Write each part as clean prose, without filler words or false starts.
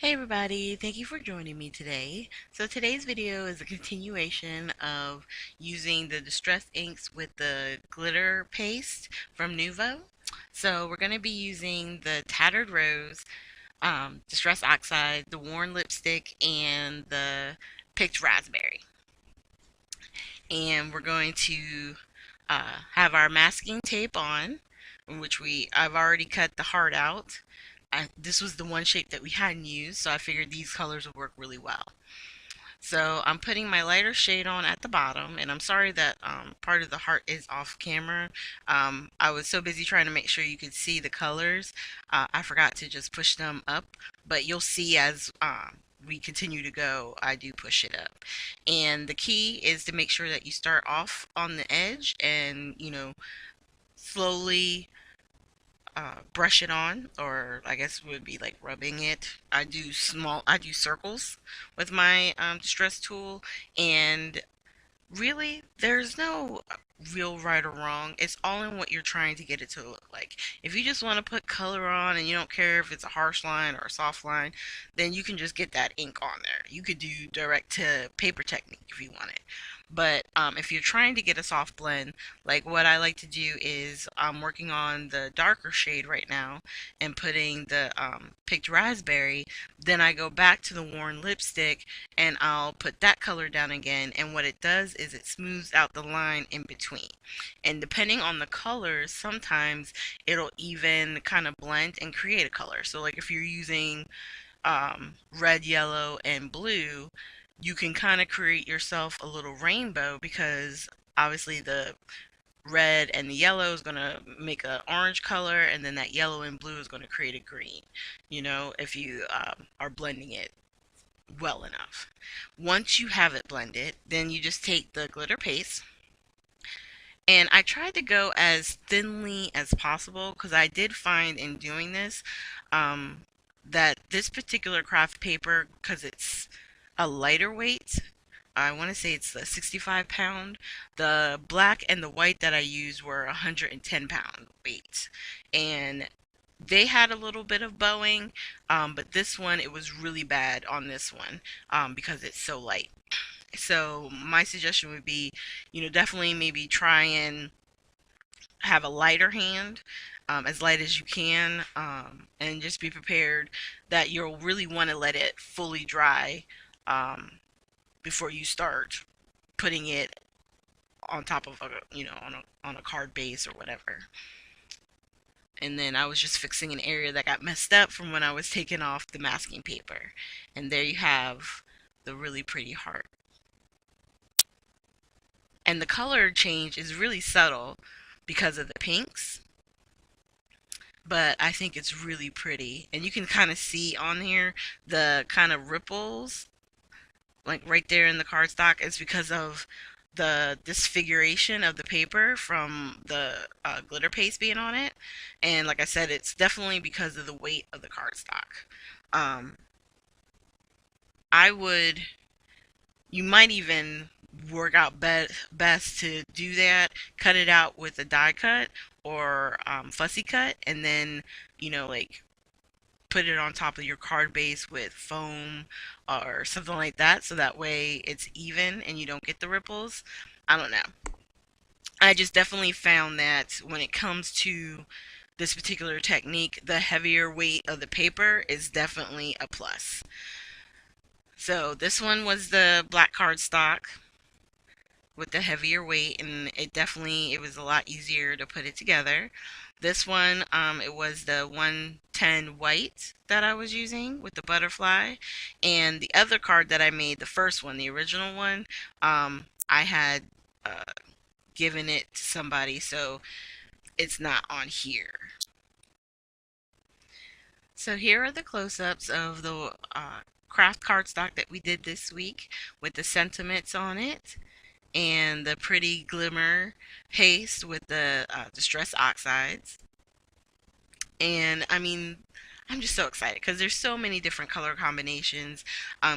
Hey everybody, thank you for joining me today. So today's video is a continuation of using the distress inks with the glitter paste from Nuvo. So we're going to be using the Tattered Rose, Distress Oxide, the Worn Lipstick, and the Picked Raspberry. And we're going to have our masking tape on, in which I've already cut the heart out. This was the one shape that we hadn't used, so I figured these colors would work really well. So I'm putting my lighter shade on at the bottom, and I'm sorry that part of the heart is off camera. I was so busy trying to make sure you could see the colors, I forgot to just push them up, but you'll see as we continue to go, I do push it up. And the key is to make sure that you start off on the edge and, slowly brush it on, or I guess would be like rubbing it. I do circles with my distress tool, and really, there's no real right or wrong. It's all in what you're trying to get it to look like. If you just want to put color on and you don't care if it's a harsh line or a soft line, then you can just get that ink on there. You could do direct to paper technique if you want it. But if you're trying to get a soft blend, like what I like to do is I'm working on the darker shade right now and putting the picked raspberry. Then I go back to the worn lipstick and I'll put that color down again, and what it does is it smooths out the line in between. And depending on the colors, sometimes it'll even kind of blend and create a color. So like if you're using red, yellow, and blue, you can kind of create yourself a little rainbow, because obviously the red and the yellow is going to make an orange color, and then that yellow and blue is going to create a green, if you are blending it well enough. Once you have it blended, then you just take the glitter paste, and I tried to go as thinly as possible because I did find in doing this um, that this particular craft paper, because it's a lighter weight, I want to say it's the 65 pound. The black and the white that I used were 110 pound weights. And they had a little bit of bowing, but this one, it was really bad on this one because it's so light. So my suggestion would be, definitely maybe try and have a lighter hand, as light as you can, and just be prepared that you'll really want to let it fully dry before you start putting it on top of on a card base or whatever. And then I was just fixing an area that got messed up from when I was taking off the masking paper. And there you have the really pretty heart. And the color change is really subtle because of the pinks, but I think it's really pretty. And you can kind of see on here the kind of ripples, like right there in the cardstock, is because of the disfiguration of the paper from the glitter paste being on it. And like I said, it's definitely because of the weight of the cardstock. Um, I would, you might even work out best to do that, cut it out with a die cut or fussy cut, and then, like put it on top of your card base with foam or something like that, so that way it's even and you don't get the ripples. I don't know. I just definitely found that when it comes to this particular technique, the heavier weight of the paper is definitely a plus. So this one was the black cardstock with the heavier weight, and it was a lot easier to put it together. This one, it was the 110 white that I was using with the butterfly. And the other card that I made, the first one, the original one, I had given it to somebody, so it's not on here. So here are the close-ups of the craft cardstock that we did this week with the sentiments on it, and the pretty glimmer paste with the distress oxides. And I mean, I'm just so excited because there's so many different color combinations.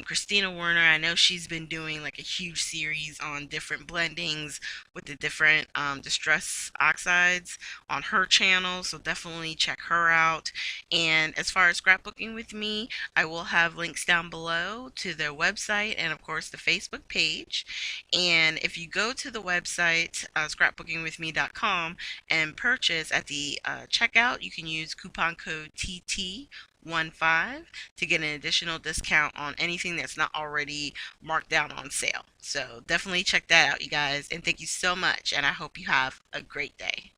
Christina Werner, I know she's been doing like a huge series on different blendings with the different distress oxides on her channel, so definitely check her out. And as far as scrapbooking with me, I will have links down below to their website and, of course, the Facebook page. And if you go to the website, scrapbookingwithme.com, and purchase at the checkout, you can use coupon code TT15 to get an additional discount on anything that's not already marked down on sale. So definitely check that out, you guys. And thank you so much. And I hope you have a great day.